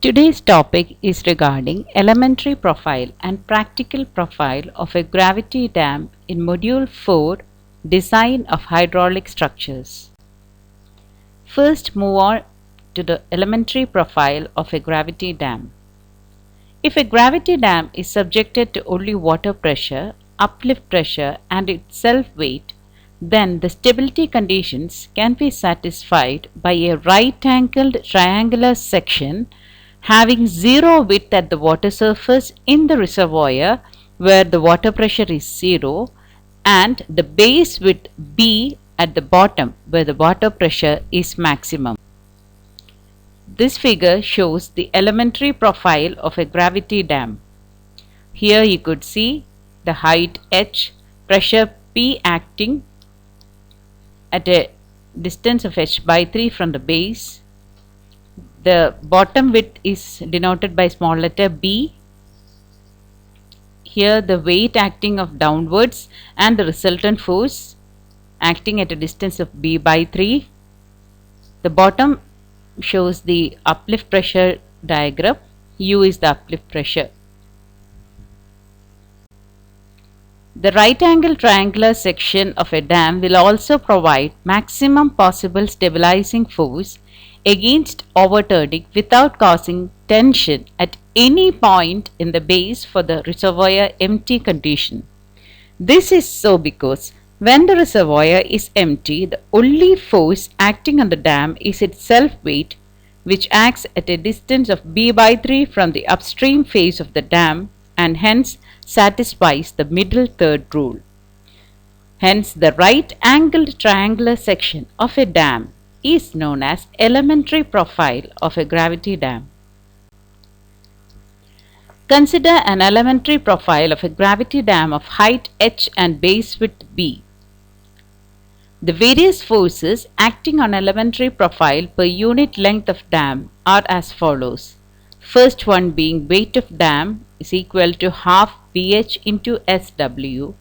Today's topic is regarding elementary profile and practical profile of a gravity dam in Module 4, Design of Hydraulic Structures. First, move on to the elementary profile of a gravity dam. If a gravity dam is subjected to only water pressure, uplift pressure and its self-weight, then the stability conditions can be satisfied by a right-angled triangular section having zero width at the water surface in the reservoir where the water pressure is zero and the base width B at the bottom where the water pressure is maximum. This figure shows the elementary profile of a gravity dam. Here you could see the height h, pressure P acting at a distance of h by 3 from the base. The bottom width is denoted by small letter b. Here the weight acting of downwards and the resultant force acting at a distance of b by 3. The bottom shows the uplift pressure diagram. U is the uplift pressure. The right angle triangular section of a dam will also provide maximum possible stabilizing force against overturning without causing tension at any point in the base for the reservoir empty condition. This is so because when the reservoir is empty, the only force acting on the dam is its self-weight, which acts at a distance of b by 3 from the upstream face of the dam and hence satisfies the middle third rule. Hence, the right-angled triangular section of a dam is known as elementary profile of a gravity dam. Consider an elementary profile of a gravity dam of height h and base width b. The various forces acting on elementary profile per unit length of dam are as follows. First one being weight of dam is equal to half BH into SW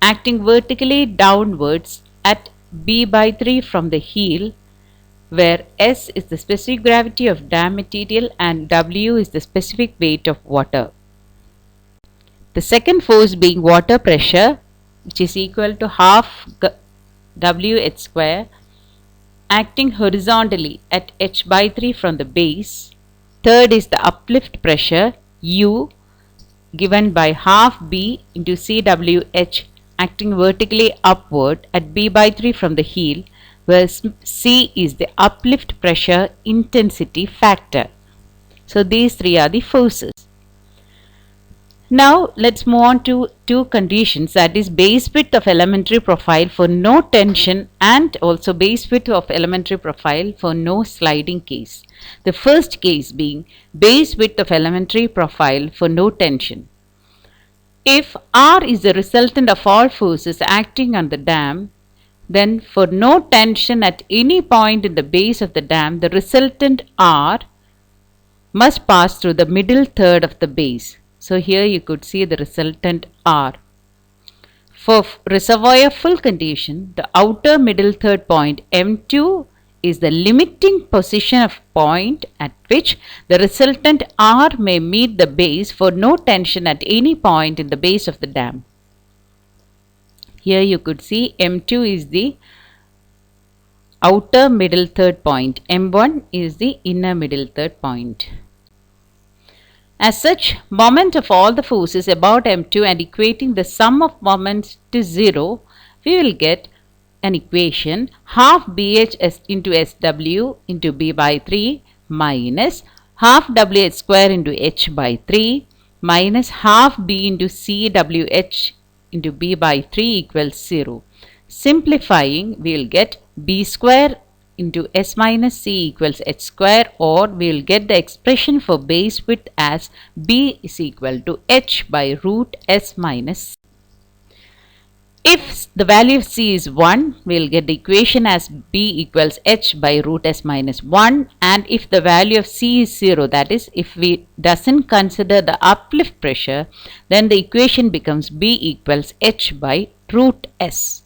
acting vertically downwards at B by 3 from the heel, where S is the specific gravity of dam material and W is the specific weight of water. The second force being water pressure, which is equal to half WH square acting horizontally at H by 3 from the base. Third is the uplift pressure U given by half B into CWH acting vertically upward at B by 3 from the heel, where C is the uplift pressure intensity factor. So these three are the forces. Now let's move on to two conditions, that is base width of elementary profile for no tension and also base width of elementary profile for no sliding case. The first case being base width of elementary profile for no tension. If R is the resultant of all forces acting on the dam, then for no tension at any point in the base of the dam, the resultant R must pass through the middle third of the base. So here you could see the resultant R. For reservoir full condition, the outer middle third point M2 is the limiting position of point at which the resultant R may meet the base for no tension at any point in the base of the dam. Here you could see M2 is the outer middle third point, M1 is the inner middle third point. As such, moment of all the forces about M2 and equating the sum of moments to 0, we will get an equation half BH into SW into B by 3 minus half WH square into H by 3 minus half B into CWH into B by 3 equals 0. Simplifying, we will get B square into S minus C equals H square, or we will get the expression for base width as B is equal to H by root S minus C. If the value of C is 1, we will get the equation as B equals H by root S minus 1, and if the value of C is 0, that is if we doesn't consider the uplift pressure, then the equation becomes B equals H by root S.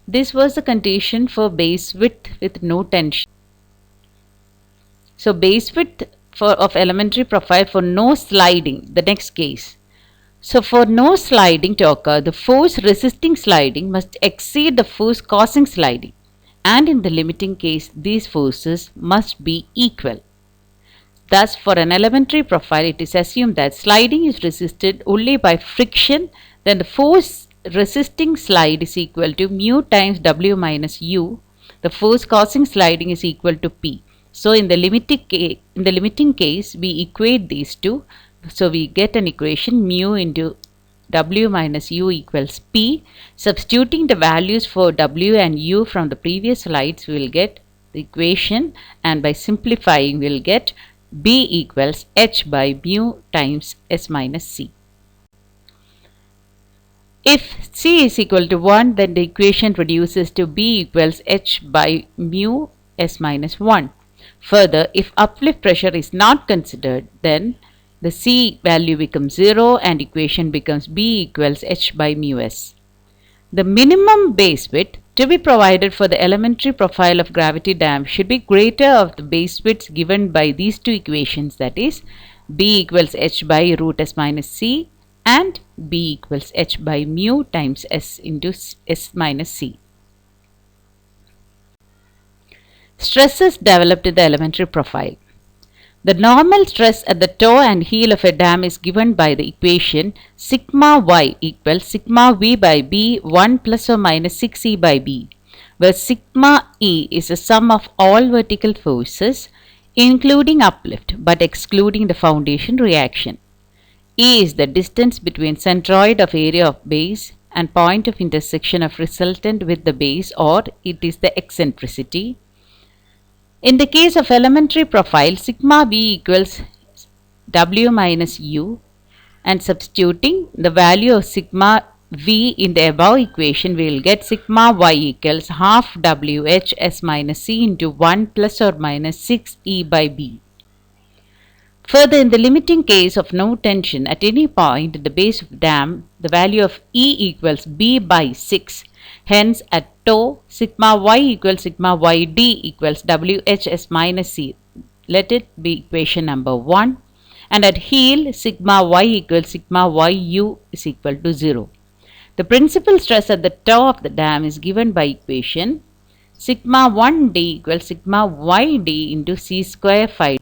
This was the condition for base width with no tension. So base width of elementary profile for no sliding, the next case. So for no sliding to occur, the force resisting sliding must exceed the force causing sliding, and in the limiting case, these forces must be equal. Thus, for an elementary profile, it is assumed that sliding is resisted only by friction, then the force resisting slide is equal to mu times W minus U. The force causing sliding is equal to P. So, in the limiting case, we equate these two. So, we get an equation mu into W minus U equals P. Substituting the values for W and U from the previous slides, we will get the equation, and by simplifying, we will get B equals H by mu times S minus C. If C is equal to 1, then the equation reduces to B equals H by mu S minus 1. Further, if uplift pressure is not considered, then the C value becomes 0 and equation becomes B equals H by mu S. The minimum base width to be provided for the elementary profile of gravity dam should be greater of the base widths given by these two equations, that is B equals H by root S minus C and B equals H by mu times S into S minus C. Stresses developed in the elementary profile. The normal stress at the toe and heel of a dam is given by the equation sigma y equals sigma v by b 1 plus or minus 6e by b, where sigma e is the sum of all vertical forces including uplift but excluding the foundation reaction. E is the distance between centroid of area of base and point of intersection of resultant with the base, or it is the eccentricity. In the case of elementary profile, sigma v equals W minus U, and substituting the value of sigma v in the above equation, we will get sigma y equals half WH S minus C into 1 plus or minus 6E by B. Further, in the limiting case of no tension at any point at the base of the dam, the value of E equals B by 6. Hence, at toe, sigma y equals sigma yd equals WHS minus C. Let it be equation number 1. And at heel, sigma y equals sigma yu is equal to 0. The principal stress at the toe of the dam is given by equation sigma 1d equals sigma yd into C square phi.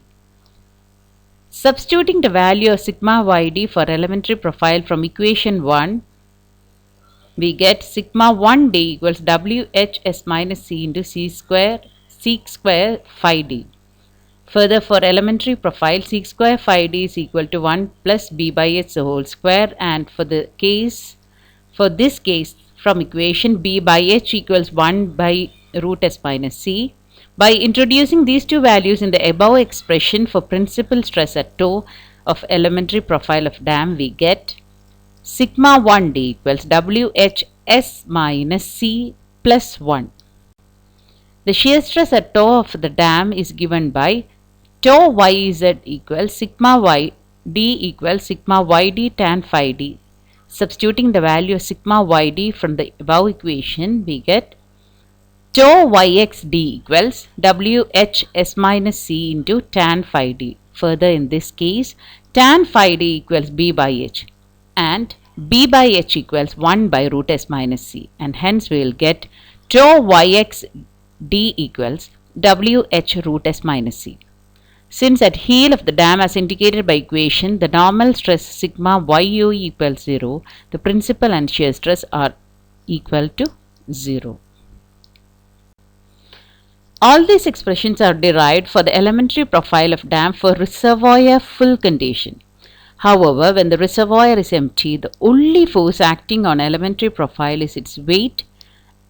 Substituting the value of sigma yd for elementary profile from equation 1, we get sigma 1d equals WHS minus C into C square phi d. Further, for elementary profile, sec square phi d is equal to 1 plus b by h whole square, and for this case, from equation b by h equals 1 by root s minus c. By introducing these two values in the above expression for principal stress at toe of elementary profile of dam, we get sigma 1d equals WHS minus C plus 1. The shear stress at toe of the dam is given by toe YZ equals sigma yd equals sigma yd tan phi d. Substituting the value of sigma yd from the above equation, we get toe yxd equals WHS minus C into tan phi d. Further, in this case, tan phi d equals b by h, and b by h equals 1 by root s minus c, and hence we will get toe yxd equals WH root s minus c. Since at heel of the dam, as indicated by equation, the normal stress sigma yu equals 0, the principal and shear stress are equal to 0. All these expressions are derived for the elementary profile of dam for reservoir full condition. However, when the reservoir is empty, the only force acting on elementary profile is its weight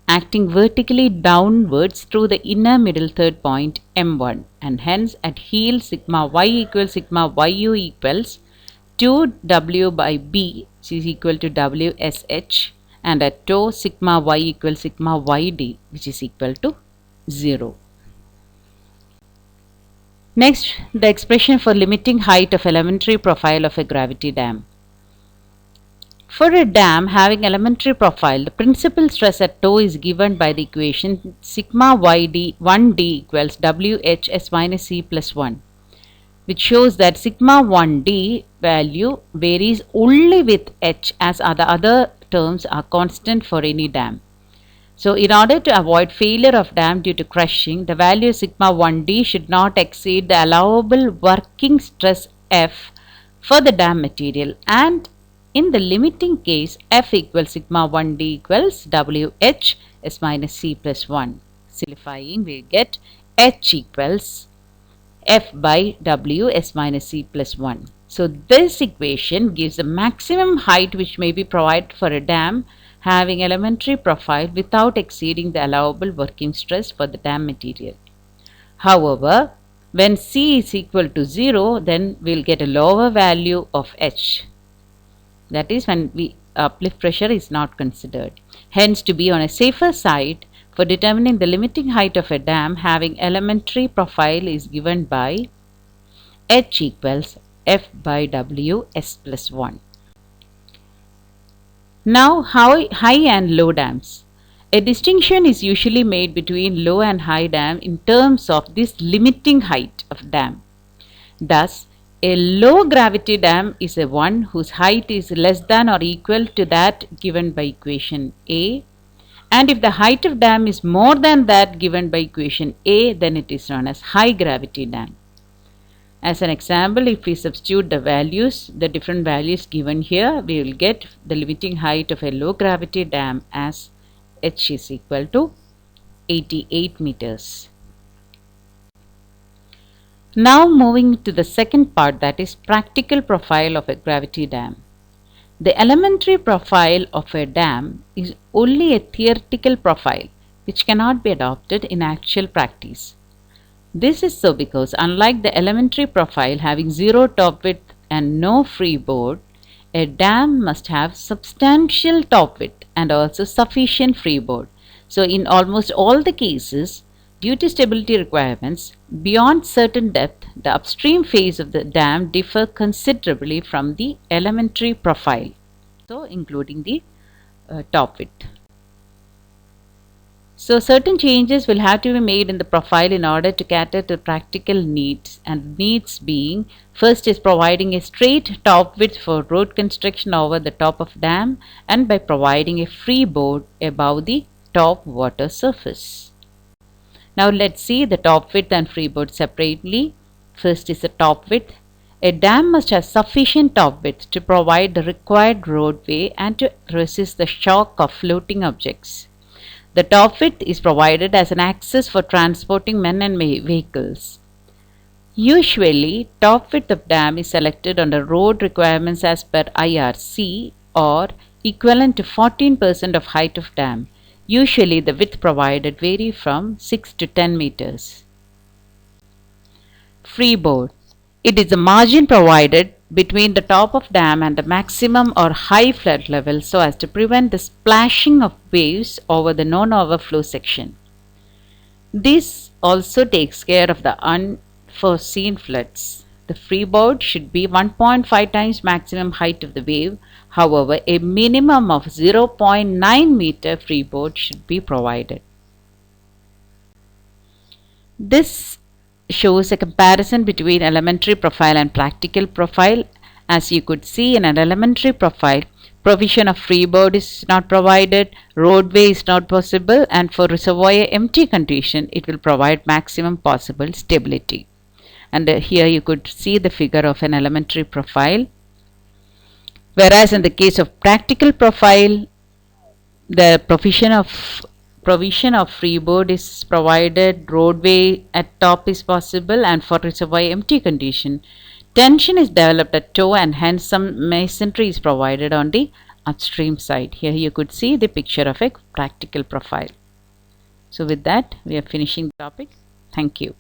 acting vertically downwards through the inner middle third point M1, and hence at heel sigma y equals sigma yu equals 2W by B, which is equal to WSH, and at toe sigma y equals sigma yd, which is equal to 0. Next, the expression for limiting height of elementary profile of a gravity dam. For a dam having elementary profile, the principal stress at toe is given by the equation sigma yd 1d equals Whs minus C plus 1, which shows that sigma 1d value varies only with h, as the other terms are constant for any dam. So in order to avoid failure of dam due to crushing, the value sigma 1d should not exceed the allowable working stress F for the dam material, and in the limiting case, F equals sigma 1d equals Wh s minus C plus 1. Simplifying, we get H equals F by W s minus C plus 1. So this equation gives the maximum height which may be provided for a dam having elementary profile without exceeding the allowable working stress for the dam material. However, when C is equal to 0, then we will get a lower value of H. That is when uplift pressure is not considered. Hence, to be on a safer side, for determining the limiting height of a dam having elementary profile is given by H equals F by W s plus 1. Now, high and low dams. A distinction is usually made between low and high dam in terms of this limiting height of dam. Thus, a low gravity dam is a one whose height is less than or equal to that given by equation A, and if the height of dam is more than that given by equation A, then it is known as high gravity dam. As an example, if we substitute the different values given here, we will get the limiting height of a low gravity dam as H is equal to 88 meters. Now moving to the second part, that is practical profile of a gravity dam. The elementary profile of a dam is only a theoretical profile which cannot be adopted in actual practice. This is so because unlike the elementary profile having zero top width and no freeboard, a dam must have substantial top width and also sufficient freeboard. So in almost all the cases, due to stability requirements, beyond certain depth, the upstream phase of the dam differ considerably from the elementary profile, so including the top width. So certain changes will have to be made in the profile in order to cater to practical needs, and needs being, first is providing a straight top width for road construction over the top of dam, and by providing a freeboard above the top water surface. Now let's see the top width and freeboard separately. First is the top width. A dam must have sufficient top width to provide the required roadway and to resist the shock of floating objects. The top width is provided as an access for transporting men and vehicles. Usually, top width of dam is selected under road requirements as per IRC or equivalent to 14% of height of dam. Usually, the width provided vary from 6 to 10 meters. Freeboard. It is the margin provided between the top of dam and the maximum or high flood level so as to prevent the splashing of waves over the non-overflow section. This also takes care of the unforeseen floods. The freeboard should be 1.5 times maximum height of the wave. However, a minimum of 0.9 meter freeboard should be provided. This shows a comparison between elementary profile and practical profile. As you could see, in an elementary profile, provision of freeboard is not provided, roadway is not possible, and for reservoir empty condition, it will provide maximum possible stability. And here you could see the figure of an elementary profile. Whereas in the case of practical profile, the provision of freeboard is provided, roadway at top is possible, and for reservoir empty condition, tension is developed at toe and hence some masonry is provided on the upstream side. Here you could see the picture of a practical profile. So with that, we are finishing the topic. Thank you.